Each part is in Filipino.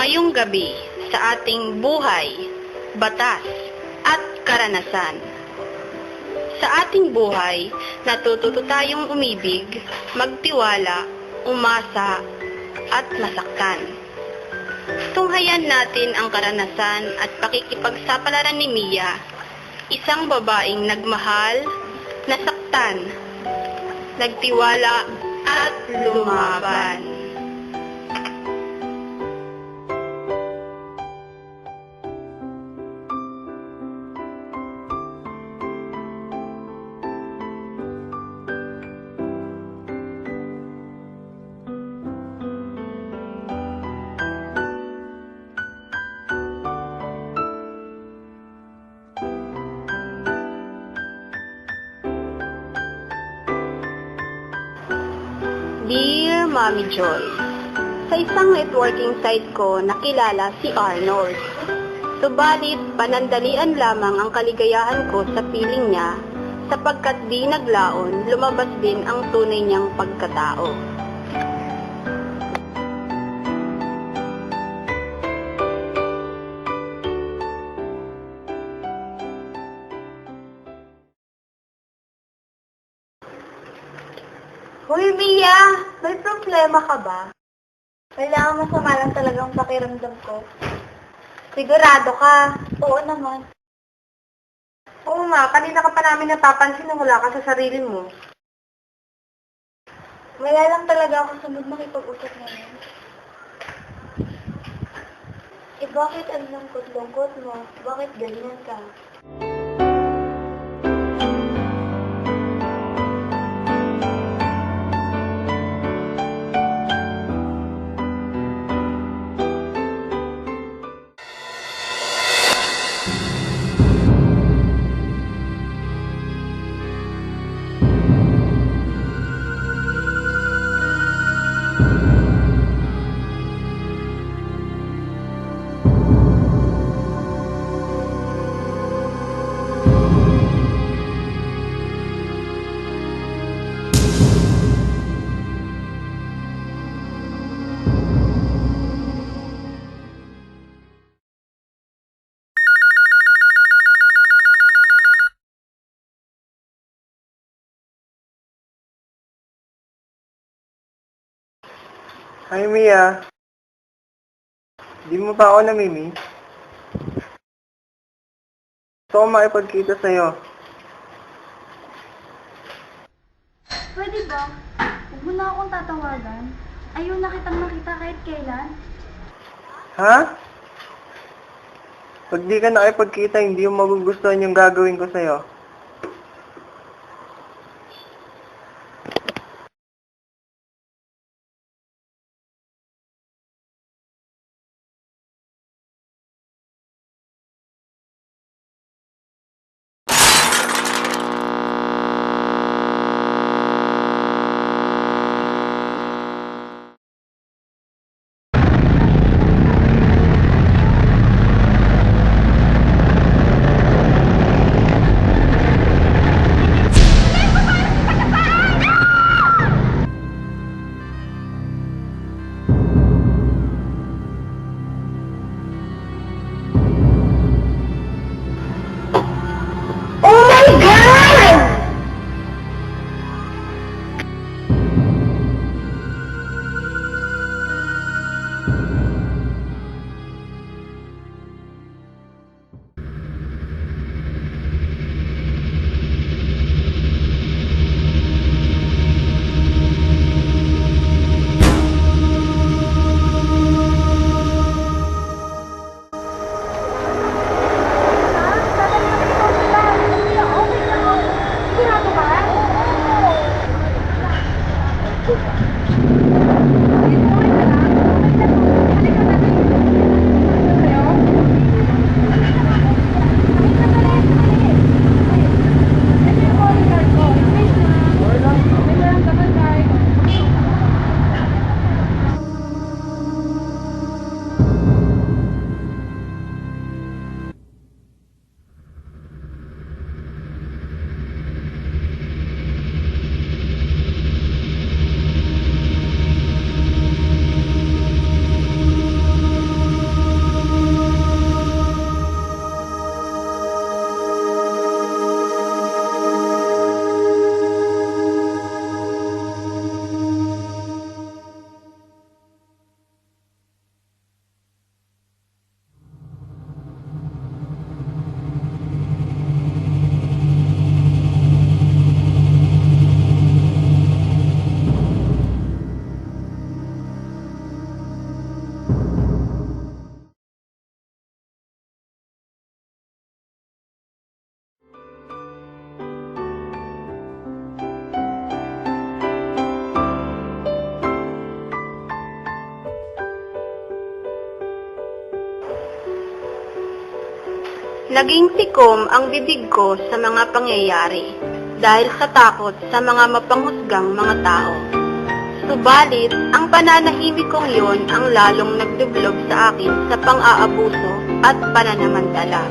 ngayong gabi sa ating buhay, batas, at karanasan. Sa ating buhay, natututo tayong umibig, magtiwala, umasa, at masaktan. Tunghayan natin ang karanasan at pakikipagsapalaran ni Mia, isang babaeng nagmahal, nasaktan, nagtiwala, at lumaban. Dear Mommy Joy, sa isang networking site ko nakilala si Arnold. Subalit, panandalian lamang ang kaligayahan ko sa piling niya sapagkat di naglaon, lumabas din ang tunay niyang pagkatao. Hoy, Mia! May problema ka ba? Kailangan masama lang talagang pakiramdam ko. Sigurado ka? Oo naman. Oo nga, kanina ka pa namin napapansin na wala ka sa sarili mo. Wala lang talaga ako sunod makipag-usap ngayon. Bakit ang lungkot-lungkot mo? Bakit ganyan ka? Hi, Mia. Di mo pa ako namimiss? Gusto ko makipagkita sa'yo. Pwede ba? Huwag mo na akong tatawagan. Ayaw na kitang makita kahit kailan. Ha? Pag di ka nakipagkita, hindi mo magugustuhan yung gagawin ko sa'yo. Naging tikom ang bibig ko sa mga pangyayari dahil sa takot sa mga mapanghusgang mga tao. Subalit, ang pananahimik kong yon ang lalong nagdublob sa akin sa pang-aabuso at pananamantala.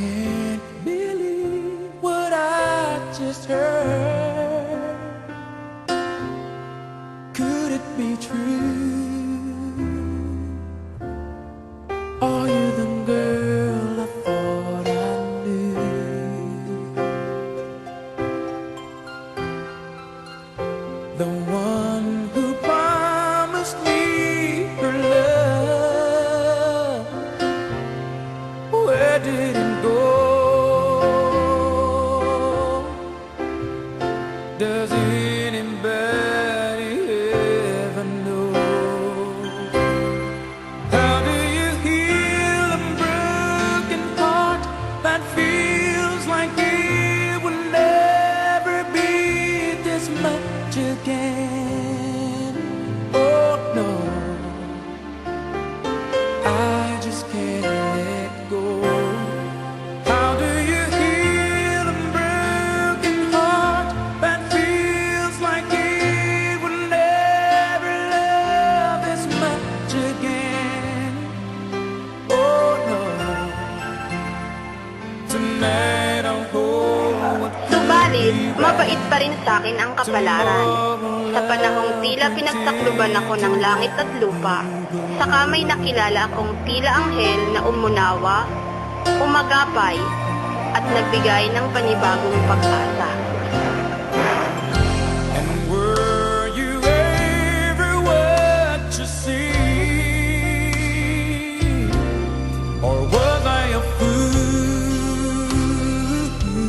Can't believe what I just heard. Could it be true? Are you the girl I thought I knew? The one who promised me her love. Where did it go? Does anybody ever know? How do you heal a broken heart that feels like it will never be this much again? Oh no, I just can't let go. How do you heal a broken heart that feels like it will never love this much again? Oh no, tonight I'll hold what Subalit, mabait pa rin sa akin ang kapalaran. Sa panahong tila pinagsakluban ako ng langit at lupa, saka may nakilala akong tila anghel na umunawa, umagapay, at nagbigay ng panibagong pag-asa. And were you ever what you see? Or was I a fool who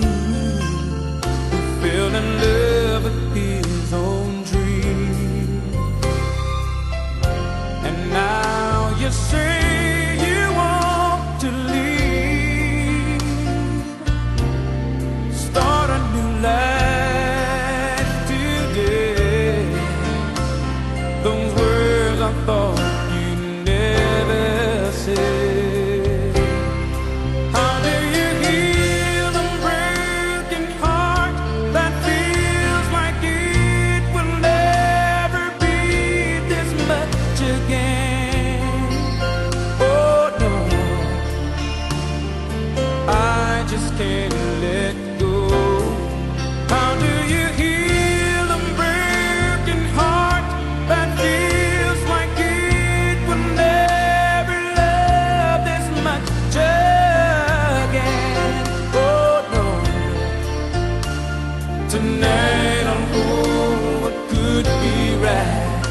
fell in love with his own dream? And now you say you want to leave, start a new life today. Those words I thought you'd never say. How do you heal a broken heart that feels like it will never be this much again? Oh no, I just can't let go. How do you heal a broken heart that feels like it will never love this much again? Oh no, tonight I'll hold what could be right.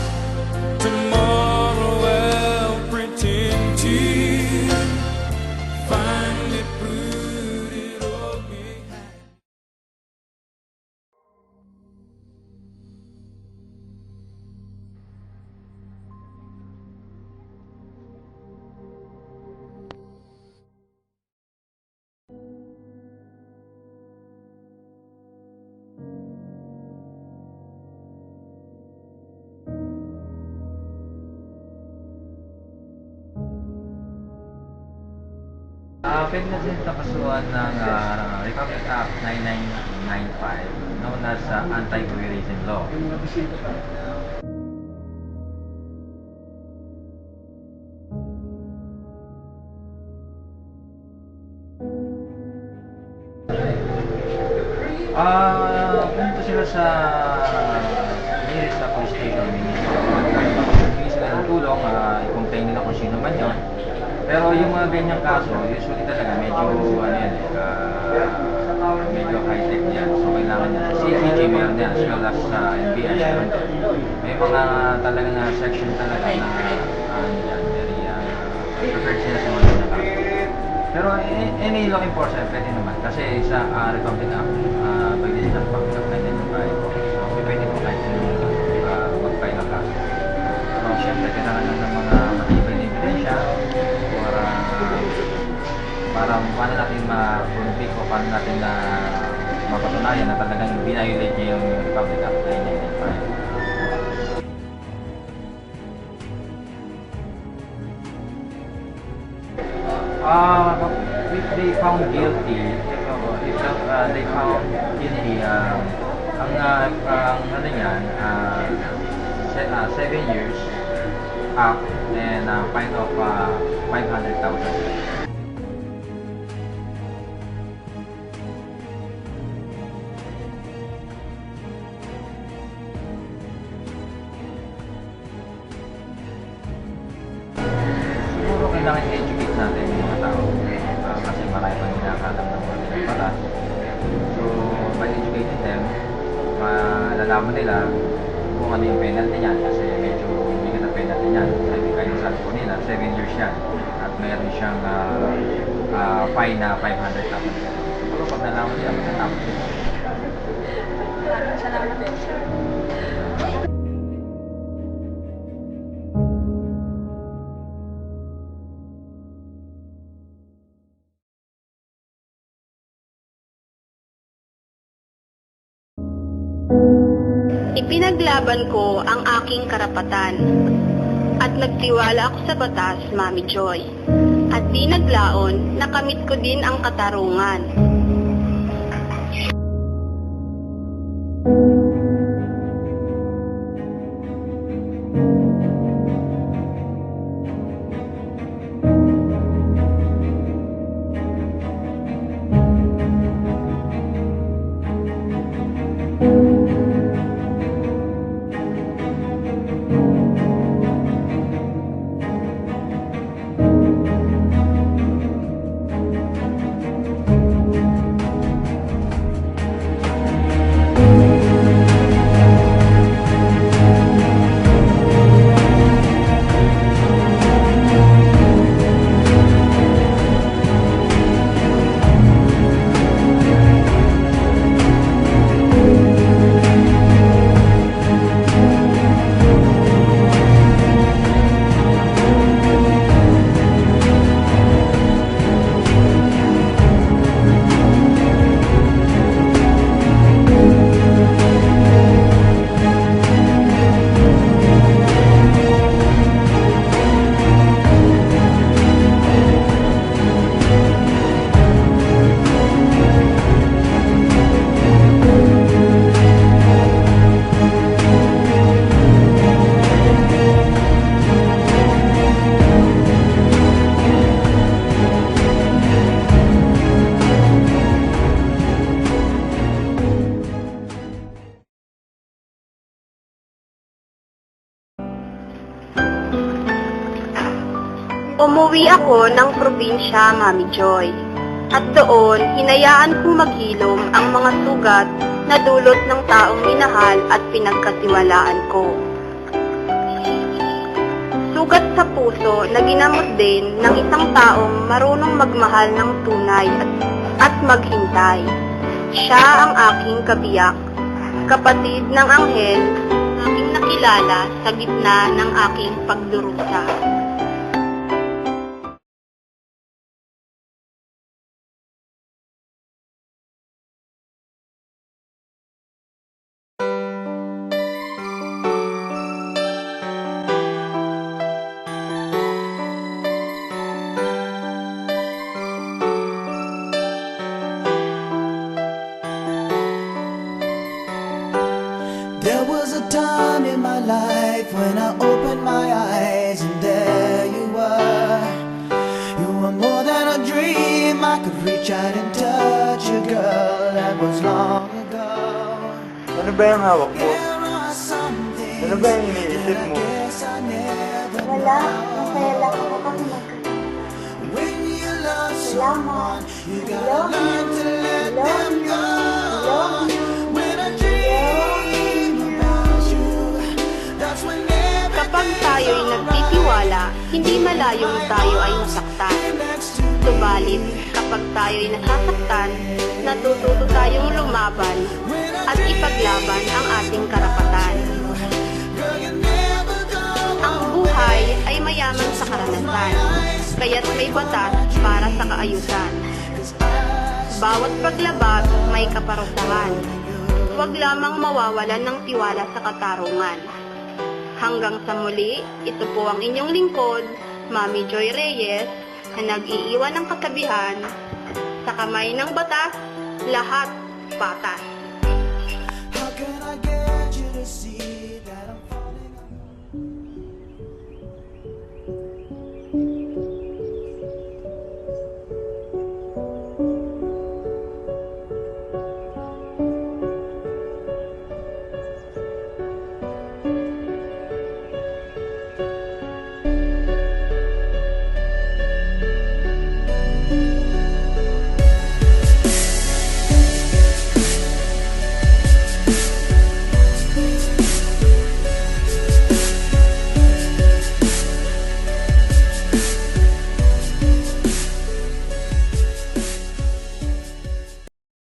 Tomorrow I'll pretend to finally put it all behind. Pwede na din kasuhan ng Republic Act 9995 known as Anti-Voyeurism Law. Pumunta sila sa nearest na police station. Hindi sila ng tulong, i-complain nila kung sino man yun. Pero yung mga ganyang kaso, usually talaga medyo ano yan, medyo high-tech yan. So kailangan yan. CCG meron yan, as well as NBI meron din. May mga talagang section talaga na yan, very preferred sila sa mga ganyang kaso. Pero any law enforcement pwede naman. Kasi sa Republic Act, by the Republic Act 1995, so pwede po kahit mag-file ng kaso. So syempre, kailangan lang ng mga matibay na ebidensya para paano natin ma-convict o paano natin na mapatunayan na talagang binayolate niya yung Republic Act 1995. If they found guilty, if they found guilty, ang ano niyan, 7 years up and fine of 500,000. Siguro kailangan i-educate natin yung mga tao kasi marami pang hinakalam ng mga pala. So, by educating them, malalaman nila kung ano yung penalty niyan kasi medyo bigat na penalty niyan. Sabi kayo sabi ko nila, 7 years yan at mayroon siyang fine na 500,000. Siguro pag nalaman nila, matatapos nila. Salamat din, sir. Ipinaglaban ko ang aking karapatan at nagtiwala ako sa batas, Mami Joy. At di naglaon, nakamit ko din ang katarungan. Umuwi ako ng probinsya, Mami Joy. At doon, hinayaan kong maghilom ang mga sugat na dulot ng taong minahal at pinagkatiwalaan ko. Sugat sa puso na ginamot din ng isang taong marunong magmahal ng tunay at maghintay. Siya ang aking kabiyak, kapatid ng anghel, aking nakilala sa gitna ng aking pagdurusa. There was a time in my life when I opened my eyes and there you were. You were more than a dream, I could reach out and touch you, girl, that was long ago. Ano ba yung hawak mo? There are some things Ano ba yung iniisip mo? that I guess I never Wala, know. masaya lang ako kasi magkakita. someone. You gotta learn to let them go. When I dream about you, that's when Kapag tayo'y nagtitiwala, hindi malayong tayo ay masaktan. Subalit, kapag tayo'y nasasaktan, natututo tayong lumaban at ipaglaban ang ating karapatan. Ang buhay ay mayaman sa karanasan, kaya't may batas para sa kaayusan. Bawat paglabag may kaparusahan. Huwag lamang mawawalan ng tiwala sa katarungan. Hanggang sa muli, ito po ang inyong lingkod, Mami Joy Reyes, na nag-iiwan ng kasabihan, sa kamay ng batas, lahat patas. How can I get